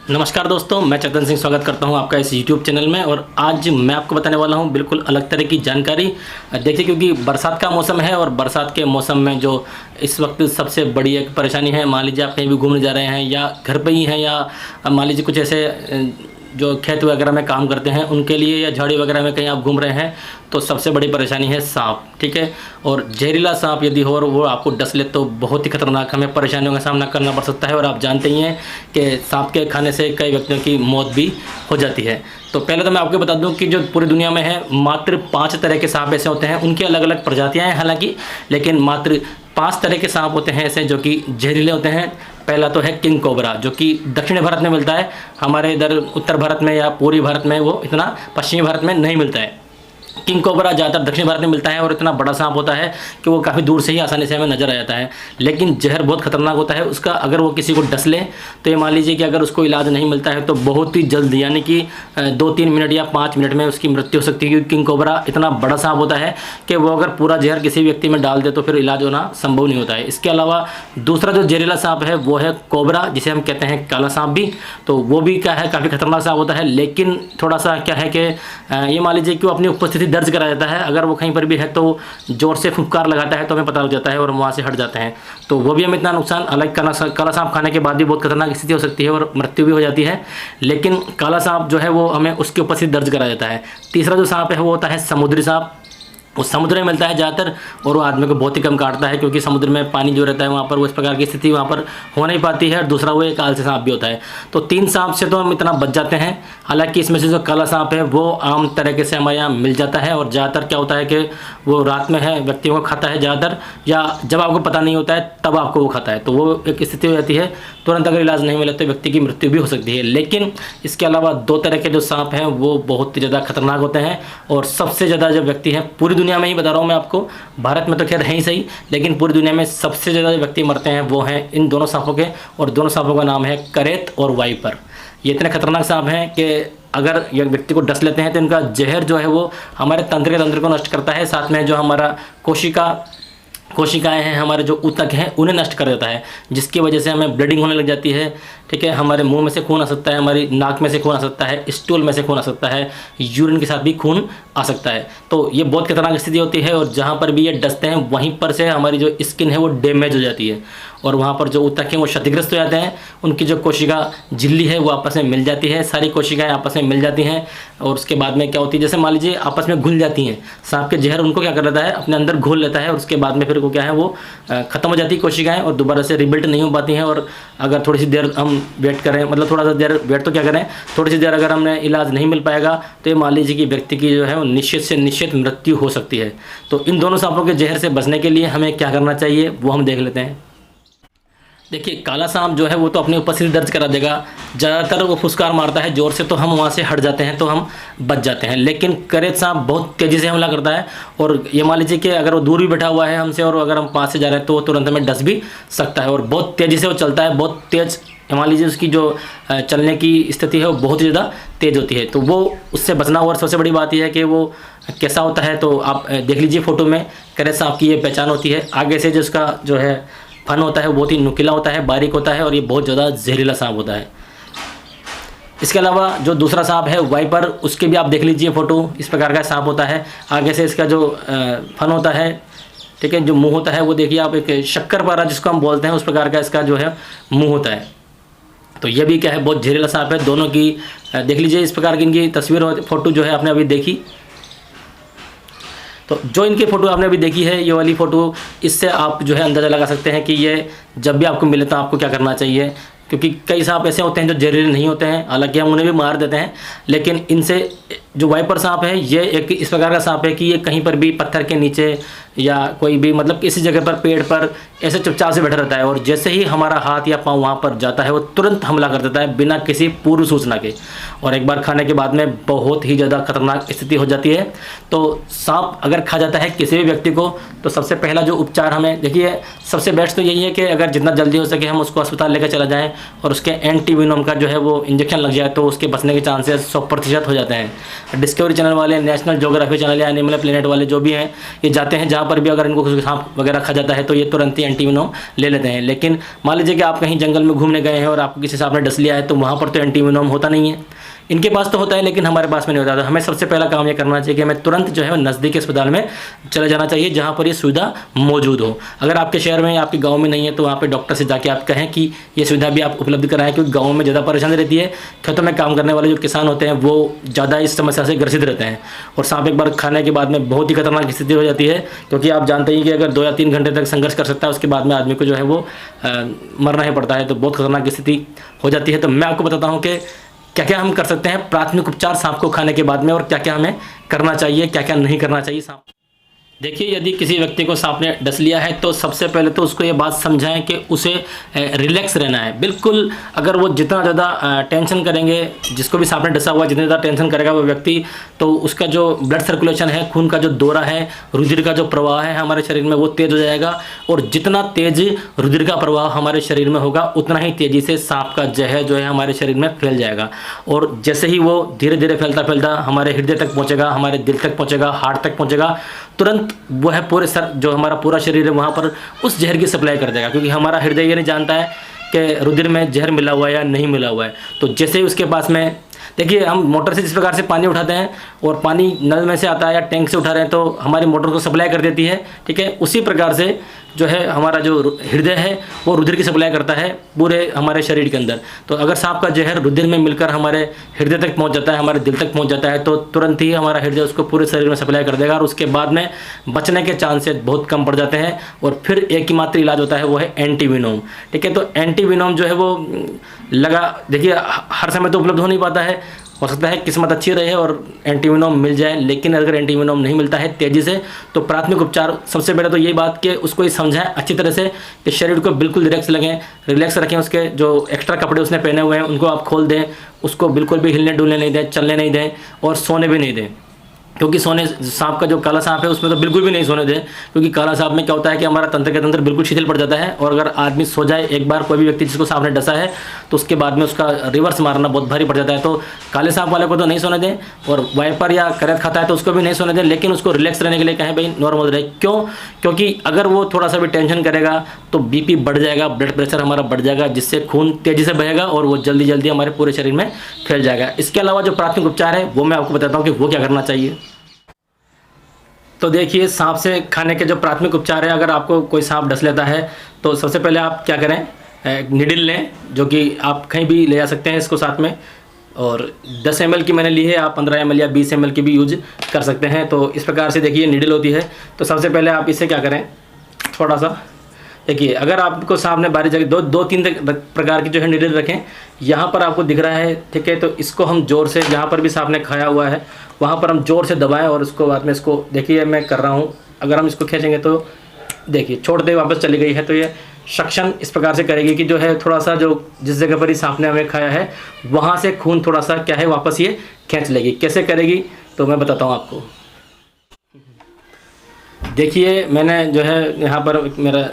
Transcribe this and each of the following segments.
नमस्कार दोस्तों, मैं चेतन सिंह स्वागत करता हूं आपका इस YouTube चैनल में। और आज मैं आपको बताने वाला हूं बिल्कुल अलग तरह की जानकारी। देखिए, क्योंकि बरसात का मौसम है और बरसात के मौसम में जो इस वक्त सबसे बड़ी एक परेशानी है, मान लीजिए आप कहीं भी घूमने जा रहे हैं या घर पे ही हैं, या मान लीजिए कुछ ऐसे जो खेत वगैरह में काम करते हैं उनके लिए, या झाड़ी वगैरह में कहीं आप घूम रहे हैं, तो सबसे बड़ी परेशानी है सांप। ठीक है, और जहरीला सांप यदि हो और वो आपको डस ले तो बहुत ही खतरनाक हमें परेशानियों का सामना करना पड़ सकता है। और आप जानते ही हैं कि सांप के खाने से कई व्यक्तियों की मौत भी हो जाती है। तो पहले तो मैं आपको बता दूं कि जो पूरी दुनिया में है, मात्र 5 तरह के सांप ऐसे होते हैं। उनकी अलग अलग प्रजातियां हैं हालांकि, लेकिन मात्र 5 तरह के सांप होते हैं ऐसे जो कि जहरीले होते हैं। पहला तो है किंग कोबरा, जो कि दक्षिण भारत में मिलता है। हमारे इधर उत्तर भारत में या पूर्वी भारत में वो इतना पश्चिमी भारत में नहीं मिलता है। किंग कोबरा ज़्यादातर दक्षिण भारत में मिलता है और इतना बड़ा सांप होता है कि वो काफ़ी दूर से ही आसानी से हमें नजर आ जाता है। लेकिन जहर बहुत खतरनाक होता है उसका। अगर वो किसी को डस ले तो ये मान लीजिए कि अगर उसको इलाज नहीं मिलता है तो बहुत ही जल्द, यानी कि 2-3 मिनट या 5 मिनट में उसकी मृत्यु हो सकती है। क्योंकि किंग कोबरा इतना बड़ा सांप होता है कि वो अगर पूरा जहर किसी व्यक्ति में डाल दे तो फिर इलाज होना संभव नहीं होता है। इसके अलावा दूसरा जो जहरीला सांप है वो है कोबरा, जिसे हम कहते हैं काला सांप भी। तो वो भी क्या है, काफ़ी खतरनाक सांप होता है। लेकिन थोड़ा सा क्या है कि ये मान लीजिए कि वो अपनी उपस्थिति दर्ज करा देता है। अगर वो कहीं पर भी है तो जोर से फुफकार लगाता है तो हमें पता लग जाता है और वहाँ से हट जाते हैं। तो वो भी हमें इतना नुकसान, अलग काला सांप खाने के बाद भी बहुत खतरनाक स्थिति हो सकती है और मृत्यु भी हो जाती है। लेकिन काला सांप जो है वो हमें उसके उपस्थिति दर्ज करा देता है। तीसरा जो सांप है वो होता है समुद्री सांप। वो समुद्र में मिलता है ज़्यादातर और वो आदमी को बहुत ही कम काटता है, क्योंकि समुद्र में पानी जो रहता है वहाँ पर वो इस प्रकार की स्थिति वहाँ पर हो नहीं पाती है। और दूसरा वो एक आलसी सांप भी होता है। तो 3 सांप से तो हम इतना बच जाते हैं। हालांकि इसमें से जो काला सांप है वो आम तरीके से हमारे यहाँ मिल जाता है और ज़्यादातर क्या होता है कि वो रात में है व्यक्तियों को खाता है ज़्यादातर, या जब आपको पता नहीं होता है तब आपको वो खाता है। तो वो एक स्थिति हो जाती है, तुरंत अगर इलाज नहीं मिले तो व्यक्ति की मृत्यु भी हो सकती है। लेकिन इसके अलावा 2 तरह के जो सांप हैं वो बहुत ही ज़्यादा खतरनाक होते हैं। और सबसे ज़्यादा जो व्यक्ति हैं पूरी दुनिया में ही बता रहा हूँ मैं आपको, भारत में तो खैर है ही सही, लेकिन पूरी दुनिया में सबसे ज़्यादा जो व्यक्ति मरते हैं वो हैं इन दोनों सांपों के। और दोनों सांपों का नाम है करेत और वाइपर। ये इतने खतरनाक सांप हैं कि अगर ये व्यक्ति को डस लेते हैं तो इनका जहर जो है वो हमारे तंत्र को नष्ट करता है। साथ में जो हमारा कोशिकाएं हैं, हमारे जो ऊतक हैं, उन्हें नष्ट कर देता है, जिसकी वजह से हमें ब्लीडिंग होने लग जाती है। ठीक है, हमारे मुंह में से खून आ सकता है, हमारी नाक में से खून आ सकता है, स्टूल में से खून आ सकता है, यूरिन के साथ भी खून आ सकता है। तो ये बहुत खतरनाक स्थिति होती है। और जहाँ पर भी ये डसते हैं वहीं पर से हमारी जो स्किन है वो डैमेज हो जाती है और वहाँ पर जो ऊतक हैं वो क्षतिग्रस्त हो जाते हैं। उनकी जो कोशिका झिल्ली है वो आपस में मिल जाती है, सारी कोशिकाएं आपस में मिल जाती हैं। और उसके बाद में क्या होती है, जैसे मान लीजिए आपस में घुल जाती हैं, सांप के जहर उनको क्या कर लेता है, अपने अंदर घोल लेता है। और उसके बाद में फिर वो क्या है, वो खत्म हो जाती है कोशिकाएं और दोबारा से रिबिल्ट नहीं हो पाती हैं। और अगर थोड़ी सी देर हम वेट करें, मतलब थोड़ा सा देर वेट तो क्या करें, थोड़ी सी देर अगर हमने इलाज नहीं मिल पाएगा तो ये मान लीजिए कि व्यक्ति की जो है वो निश्चित से निश्चित मृत्यु हो सकती है। तो इन दोनों सांपों के जहर से बचने के लिए हमें क्या करना चाहिए वो हम देख लेते हैं। देखिए, काला सांप जो है वो तो अपनी उपस्थिति दर्ज करा देगा। ज़्यादातर वो फुसकार मारता है जोर से, तो हम वहाँ से हट जाते हैं, तो हम बच जाते हैं। लेकिन करेत सांप बहुत तेज़ी से हमला करता है और ये मान लीजिए कि अगर वो दूर भी बैठा हुआ है हमसे और अगर हम पास से जा रहे हैं तो वो तुरंत हमें डस भी सकता है। और बहुत तेज़ी से वो चलता है, बहुत तेज़, मान लीजिए उसकी जो चलने की स्थिति है वो बहुत ही ज़्यादा तेज़ होती है। तो वो उससे बचना। और सबसे बड़ी बात यह है कि वो कैसा होता है, तो आप देख लीजिए फोटो में, करेत सांप की ये पहचान होती है। आगे से जो उसका जो है फन होता है वो बहुत ही नुकीला होता है, बारीक होता है और ये बहुत ज़्यादा जहरीला सांप होता है। इसके अलावा जो दूसरा सांप है वाइपर, उसके भी आप देख लीजिए फोटो, इस प्रकार का सांप होता है। आगे से इसका जो फन होता है, ठीक है, जो मुंह होता है वो देखिए आप, एक शक्करपारा जिसको हम बोलते हैं उस प्रकार का इसका जो है मुंह होता है। तो ये भी क्या है, बहुत जहरीला सांप है। दोनों की देख लीजिए, इस प्रकार की इनकी तस्वीर फोटो जो है आपने अभी देखी। तो जो इनकी फ़ोटो आपने अभी देखी है, ये वाली फ़ोटो, इससे आप जो है अंदाज़ा लगा सकते हैं कि ये जब भी आपको मिले तो आपको क्या करना चाहिए। क्योंकि कई सांप ऐसे होते हैं जो जहरीले नहीं होते हैं, हालांकि हम उन्हें भी मार देते हैं। लेकिन इनसे जो वाइपर सांप है ये एक इस प्रकार का सांप है कि ये कहीं पर भी पत्थर के नीचे या कोई भी, मतलब किसी जगह पर, पेड़ पर ऐसे चुपचाप से बैठा रहता है। और जैसे ही हमारा हाथ या पाँव वहाँ पर जाता है वो तुरंत हमला कर देता है बिना किसी पूर्व सूचना के। और एक बार खाने के बाद में बहुत ही ज़्यादा खतरनाक स्थिति हो जाती है। तो सांप अगर खा जाता है किसी भी व्यक्ति को तो सबसे पहला जो उपचार हमें, देखिए सबसे बेस्ट तो यही है कि अगर जितना जल्दी हो सके हम उसको अस्पताल लेकर चला जाएँ और उसके एंटीवेनम का जो है वो इंजेक्शन लग जाए तो उसके बचने के चांसेस 100% हो जाते हैं। डिस्कवरी चैनल वाले, नेशनल ज्योग्राफी चैनल या एनिमल प्लेनेट वाले जो भी हैं, ये जाते हैं जहाँ पर भी अगर इनको कुछ सांप वगैरह खा जाता है तो ये तुरंत ही एंटीवेनोम ले लेते हैं। लेकिन मान लीजिए कि आप कहीं जंगल में घूमने गए हैं और आपको किसी सांप ने डस लिया है, तो वहाँ पर तो एंटीवेनोम होता नहीं है। इनके पास तो होता है लेकिन हमारे पास में नहीं होता। तो हमें सबसे पहला काम ये करना चाहिए कि हमें तुरंत जो है नज़दीकी अस्पताल में चले जाना चाहिए जहाँ पर ये सुविधा मौजूद हो। अगर आपके शहर में या आपके गांव में नहीं है तो वहाँ पे डॉक्टर से जाके आप कहें कि ये सुविधा भी आप उपलब्ध कराएं, क्योंकि गाँव में ज़्यादा परेशानी रहती है। खेतों में काम करने वाले जो किसान होते हैं वो ज़्यादा इस समस्या से ग्रसित रहते हैं, और सांप एक बार खाने के बाद में बहुत ही खतरनाक स्थिति हो जाती है, क्योंकि आप जानते हैं कि अगर 2 या 3 घंटे तक संघर्ष कर सकता है, उसके बाद में आदमी को जो है वो मरना ही पड़ता है। तो बहुत खतरनाक स्थिति हो जाती है। तो मैं आपको बताता हूँ कि क्या क्या हम कर सकते हैं प्राथमिक उपचार सांप को खाने के बाद में, और क्या क्या हमें करना चाहिए, क्या क्या नहीं करना चाहिए सांप। देखिए, यदि किसी व्यक्ति को सांप ने डस लिया है तो सबसे पहले तो उसको ये बात समझाएं कि उसे रिलैक्स रहना है बिल्कुल। अगर वो जितना ज़्यादा टेंशन करेंगे, जिसको भी सांप ने डसा हुआ जितना ज़्यादा टेंशन करेगा वो व्यक्ति, तो उसका जो ब्लड सर्कुलेशन है, खून का जो दौरा है, रुधिर का जो प्रवाह है हमारे शरीर में, वो तेज़ हो जाएगा। और जितना तेज़ रुधिर का प्रवाह हमारे शरीर में होगा उतना ही तेज़ी से सांप का जहर जो है हमारे शरीर में फैल जाएगा। और जैसे ही वो धीरे धीरे फैलता फैलता हमारे हृदय तक पहुँचेगा, हमारे दिल तक पहुँचेगा, हार्ट तक पहुँचेगा, तुरंत वो है पूरे सर जो हमारा पूरा शरीर है वहाँ पर उस जहर की सप्लाई कर देगा, क्योंकि हमारा हृदय ये नहीं जानता है कि रुधिर में जहर मिला हुआ है या नहीं मिला हुआ है। तो जैसे ही उसके पास में, देखिए, हम मोटर से जिस प्रकार से पानी उठाते हैं और पानी नल में से आता है या टैंक से उठा रहे हैं तो हमारी मोटर को सप्लाई कर देती है, ठीक है। उसी प्रकार से जो है हमारा जो हृदय है वो रुधिर की सप्लाई करता है पूरे हमारे शरीर के अंदर। तो अगर सांप का जहर रुधिर में मिलकर हमारे हृदय तक पहुंच जाता है, हमारे दिल तक पहुंच जाता है, तो तुरंत ही हमारा हृदय उसको पूरे शरीर में सप्लाई कर देगा, और उसके बाद में बचने के चांसेस बहुत कम पड़ जाते हैं। और फिर एक ही मात्र इलाज होता है, वो है एंटीवेनोम, ठीक है। तो एंटीवेनोम जो है वो देखिए हर समय तो उपलब्ध हो नहीं पाता है, हो सकता है किस्मत अच्छी रहे और एंटीवेनोम मिल जाए। लेकिन अगर एंटीवेनोम नहीं मिलता है तेज़ी से, तो प्राथमिक उपचार सबसे पहले तो यही बात कि उसको ये समझाएं अच्छी तरह से कि शरीर को बिल्कुल रिलैक्स रखें। उसके जो एक्स्ट्रा कपड़े उसने पहने हुए हैं उनको आप खोल दें, उसको बिल्कुल भी हिलने डुलने नहीं दें, चलने नहीं दें और सोने भी नहीं दें। क्योंकि सांप का जो काला सांप है उसमें तो बिल्कुल भी नहीं सोने दें, क्योंकि काला सांप में क्या होता है कि हमारा तंत्र के तंत्र बिल्कुल शिथिल पड़ जाता है, और अगर आदमी सो जाए एक बार, कोई भी व्यक्ति जिसको सांप ने डसा है, तो उसके बाद में उसका रिवर्स मारना बहुत भारी पड़ जाता है। तो काले सांप वाले को तो नहीं सोने दें, और वाइपर या करत खाता है तो उसको भी नहीं सोने दें, लेकिन उसको रिलैक्स रहने के लिए कहें भाई नॉर्मल रहे। क्यों? क्योंकि अगर वो थोड़ा सा भी टेंशन करेगा तो बीपी बढ़ जाएगा, ब्लड प्रेशर हमारा बढ़ जाएगा, जिससे खून तेज़ी से बहेगा और वो जल्दी जल्दी हमारे पूरे शरीर में फैल जाएगा। इसके अलावा जो प्राथमिक उपचार है वो मैं आपको बताता हूँ कि वो क्या करना चाहिए। तो देखिए, सांप से खाने के जो प्राथमिक उपचार है, अगर आपको कोई सांप डस लेता है तो सबसे पहले आप क्या करें, निडिल लें, जो कि आप कहीं भी ले जा सकते हैं इसको साथ में, और 10 ml की मैंने ली है, आप 15 ml या 20 ml की भी यूज कर सकते हैं। तो इस प्रकार से देखिए निडिल होती है। तो सबसे पहले आप इससे क्या करें, थोड़ा सा देखिए, अगर आपको सांप ने बारी जगह 2-3 प्रकार की जो है निडिल रखें, यहाँ पर आपको दिख रहा है, ठीक है। तो इसको हम जोर से, जहाँ पर भी सांप ने खाया हुआ है वहाँ पर हम जोर से दबाएं, और उसको बाद में इसको देखिए मैं कर रहा हूँ, अगर हम इसको खींचेंगे तो देखिए छोड़ते वापस चली गई है। तो ये सक्शन इस प्रकार से करेगी कि जो है थोड़ा सा जो जिस जगह पर ही सांप ने हमें खाया है वहाँ से खून थोड़ा सा क्या है वापस ये खींच लेगी। कैसे करेगी तो मैं बताता हूँ आपको। देखिए, मैंने जो है यहाँ पर मेरा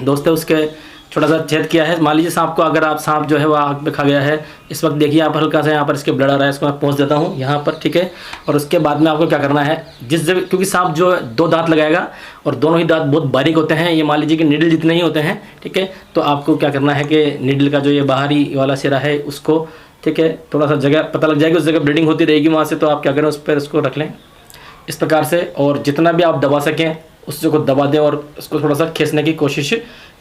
दोस्त है उसके छोटा सा छेद किया है। मान लीजिए सांप को, अगर आप सांप जो है वो आग पे खा गया है, इस वक्त देखिए आप हल्का सा यहाँ पर इसके ब्लड आ रहा है, इसको मैं पहुँच देता हूँ यहाँ पर, ठीक है। और उसके बाद में आपको क्या करना है, जिस जगह, क्योंकि सांप जो है 2 दांत लगाएगा और दोनों ही दांत बहुत बारीक होते हैं, ये मान लीजिए कि निडल जितने ही होते हैं, ठीक है। तो आपको क्या करना है कि निडल का जो ये बाहरी वाला सिरा है उसको, ठीक है, थोड़ा सा जगह पता लग जाएगी, उस जगह ब्लीडिंग होती रहेगी वहाँ से, तो आप क्या करें उस पर इसको रख लें इस प्रकार से, और जितना भी आप दबा सकें उस जगह को दबा दें और उसको थोड़ा सा खींचने की कोशिश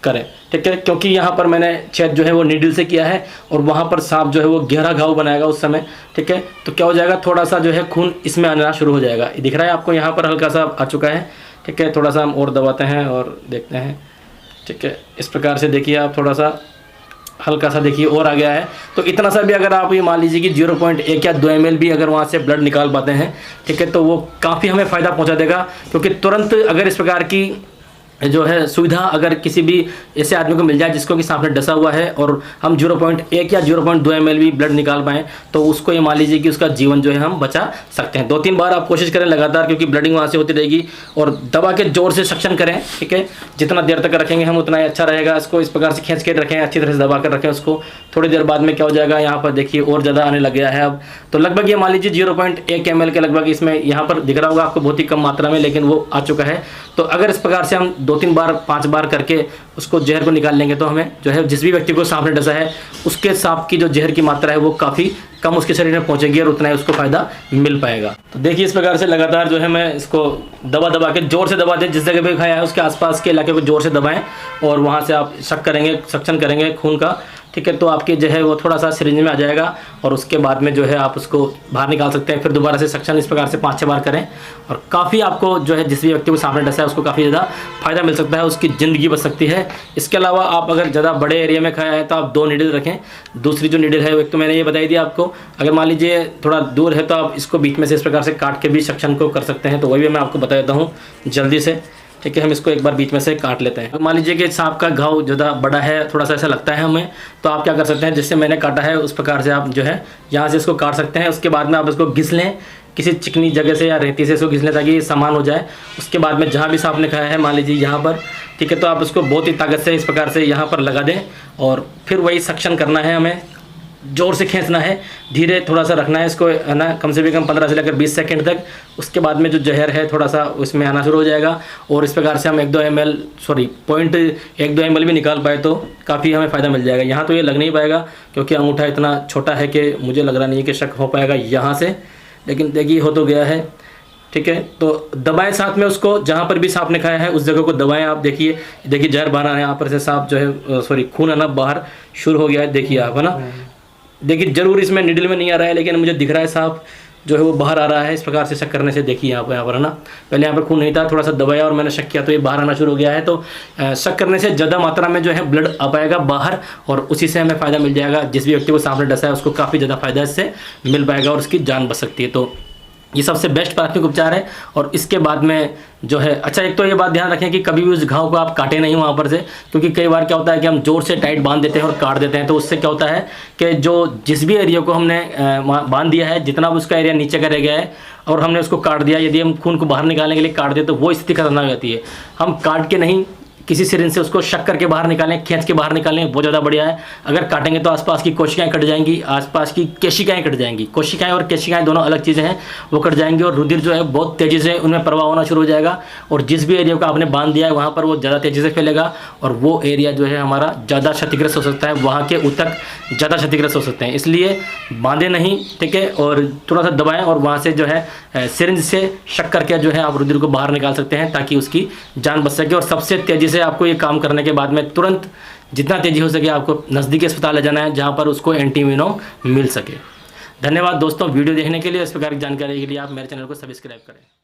करें, ठीक है। क्योंकि यहाँ पर मैंने छेद जो है वो नीडल से किया है और वहाँ पर सांप जो है वो गहरा घाव बनाएगा उस समय, ठीक है। तो क्या हो जाएगा, थोड़ा सा जो है खून इसमें आना शुरू हो जाएगा। दिख रहा है आपको, यहाँ पर हल्का सा आ चुका है, ठीक है। थोड़ा सा हम और दबाते हैं और देखते हैं, ठीक है। इस प्रकार से देखिए आप, थोड़ा सा हल्का सा देखिए और आ गया है। तो इतना सा भी अगर आप ये मान लीजिए कि 0.1 या 2 ml भी अगर वहाँ से ब्लड निकाल पाते हैं, ठीक है, तो वो काफ़ी हमें फ़ायदा पहुँचा देगा। क्योंकि तुरंत अगर इस प्रकार की जो है सुविधा अगर किसी भी ऐसे आदमी को मिल जाए जिसको कि सांप ने डसा हुआ है, और हम 0.1 या 0.2 ml भी ब्लड निकाल पाएँ, तो उसको ये मान लीजिए कि उसका जीवन जो है हम बचा सकते हैं। 2-3 बार आप कोशिश करें लगातार, क्योंकि ब्लडिंग वहाँ से होती रहेगी, और दबा के जोर से सक्शन करें, ठीक है। जितना देर तक रखेंगे हम उतना ही अच्छा रहेगा। इसको इस प्रकार से खींच के रखें, अच्छी तरह से दबा कर रखें उसको। थोड़ी देर बाद में क्या हो जाएगा, यहाँ पर देखिए और ज़्यादा आने लग गया है अब। तो लगभग ये मान लीजिए 0.1 ml के लगभग इसमें यहाँ पर दिख रहा होगा आपको, बहुत ही कम मात्रा में, लेकिन वो आ चुका है। तो अगर इस प्रकार से हम 2-3 बार 5 बार करके उसको जहर को निकाल लेंगे तो हमें जो है जिस भी व्यक्ति को सांप ने डसा है उसके सांप की जो जहर की मात्रा है वो काफ़ी कम उसके शरीर में पहुंचेगी और उतना ही उसको फ़ायदा मिल पाएगा। तो देखिए इस प्रकार से लगातार जो है मैं इसको दबा के ज़ोर से दबा दें, जिस जगह पे खाया है उसके आसपास के इलाके को ज़ोर से दबाएं और वहाँ से आप सक्शन करेंगे खून का, ठीक है। तो आपके जो है वो थोड़ा सा सिरिंज में आ जाएगा और उसके बाद में जो है आप उसको बाहर निकाल सकते हैं। फिर दोबारा से सक्शन इस प्रकार से 5-6 बार करें और काफ़ी आपको जो है जिस भी व्यक्ति को सांप ने डसा है उसको काफ़ी ज़्यादा फ़ायदा मिल सकता है, उसकी ज़िंदगी बच सकती है। इसके अलावा आप अगर ज़्यादा बड़े एरिया में खाया है तो आप 2 नीडल रखें। दूसरी जो नीडल है एक तो मैंने ये बताई दी आपको, अगर मान लीजिए थोड़ा दूर है तो आप इसको बीच में से इस प्रकार से काट के भी सक्शन को कर सकते हैं, तो वही भी मैं आपको बता देता हूँ जल्दी से, ठीक है। हम इसको एक बार बीच में से काट लेते हैं। मान लीजिए कि सांप का घाव ज़्यादा बड़ा है, थोड़ा सा ऐसा लगता है हमें, तो आप क्या कर सकते हैं, जिससे मैंने काटा है उस प्रकार से आप जो है यहाँ से इसको काट सकते हैं। उसके बाद में आप इसको घिस लें किसी चिकनी जगह से या रेती से इसको घिस लें ताकि ये समान हो जाए। उसके बाद में जहाँ भी सांप ने खाया है मान लीजिए यहाँ पर, ठीक है, तो आप उसको बहुत ही ताकत से इस प्रकार से यहाँ पर लगा दें और फिर वही सक्शन करना है, हमें ज़ोर से खींचना है, धीरे थोड़ा सा रखना है इसको, है ना, कम से कम 15 से लेकर 20 सेकंड तक। उसके बाद में जो जहर है थोड़ा सा उसमें आना शुरू हो जाएगा और इस प्रकार से हम 1-2 ml भी निकाल पाए तो काफ़ी हमें फ़ायदा मिल जाएगा। यहाँ तो ये लग नहीं पाएगा क्योंकि अंगूठा इतना छोटा है कि मुझे लग रहा नहीं है कि शक हो पाएगा यहाँ से, लेकिन देखिए हो तो गया है, ठीक है। तो दबाएं साथ में उसको, जहाँ पर भी सांप ने खाया है उस जगह को दबाएं। आप देखिए जहर बाहर आ रहा है, यहाँ पर से सांप जो है खून आना बाहर शुरू हो गया है, देखिए आप, है ना। देखिए जरूर इसमें निडल में नहीं आ रहा है लेकिन मुझे दिख रहा है सांप जो है वो बाहर आ रहा है इस प्रकार से शक करने से। देखिए यहाँ पर, है ना, पहले यहाँ पर खून नहीं था, थोड़ा सा दबाया और मैंने शक किया तो ये बाहर आना शुरू हो गया है। तो शक करने से ज़्यादा मात्रा में जो है ब्लड आ पाएगा बाहर और उसी से हमें फ़ायदा मिल जाएगा। जिस भी व्यक्ति को सांप ने डसा है उसको काफ़ी ज़्यादा फायदा इससे मिल पाएगा और उसकी जान बच सकती है। तो ये सबसे बेस्ट प्राथमिक उपचार है। और इसके बाद में जो है, अच्छा, एक तो ये बात ध्यान रखें कि कभी भी उस घाव को आप काटें नहीं वहाँ पर से, क्योंकि कई बार क्या होता है कि हम जोर से टाइट बांध देते हैं और काट देते हैं, तो उससे क्या होता है कि जिस भी एरिया को हमने बांध दिया है, जितना भी उसका एरिया नीचे का रह गया है और हमने उसको काट दिया, यदि हम खून को बाहर निकालने के लिए काट दें तो वो स्थिति खतरनाक हो जाती है। हम काट के नहीं, किसी सिरिंज से उसको शक करके बाहर निकालें, खींच के बाहर निकालें, बहुत ज़्यादा बढ़िया है। अगर काटेंगे तो आसपास की कोशिकाएं कट जाएंगी, आसपास की केशिकाएं कट जाएंगी। कोशिकाएं और केशिकाएं दोनों अलग चीज़ें हैं, वो कट जाएंगी और रुधिर जो है बहुत तेज़ी से उनमें प्रवाह होना शुरू हो जाएगा और जिस भी एरिया को आपने बांध दिया है वहाँ पर वो ज़्यादा तेज़ी से फैलेगा और वो एरिया जो है हमारा ज़्यादा क्षतिग्रस्त हो सकता है, वहाँ के ऊतक ज़्यादा क्षतिग्रस्त हो सकते हैं। इसलिए बांधे नहीं, ठीक है, और थोड़ा सा दबाएँ और वहाँ से जो है सिरिंज से शक करके जो है आप रुधिर को बाहर निकाल सकते हैं ताकि उसकी जान बच सके। और सबसे तेज़ी से आपको ये काम करने के बाद में तुरंत जितना तेज़ी हो सके आपको नज़दीकी अस्पताल ले जाना है जहाँ पर उसको एंटीवेनोम मिल सके। धन्यवाद दोस्तों वीडियो देखने के लिए। इस प्रकार की जानकारी के लिए आप मेरे चैनल को सब्सक्राइब करें।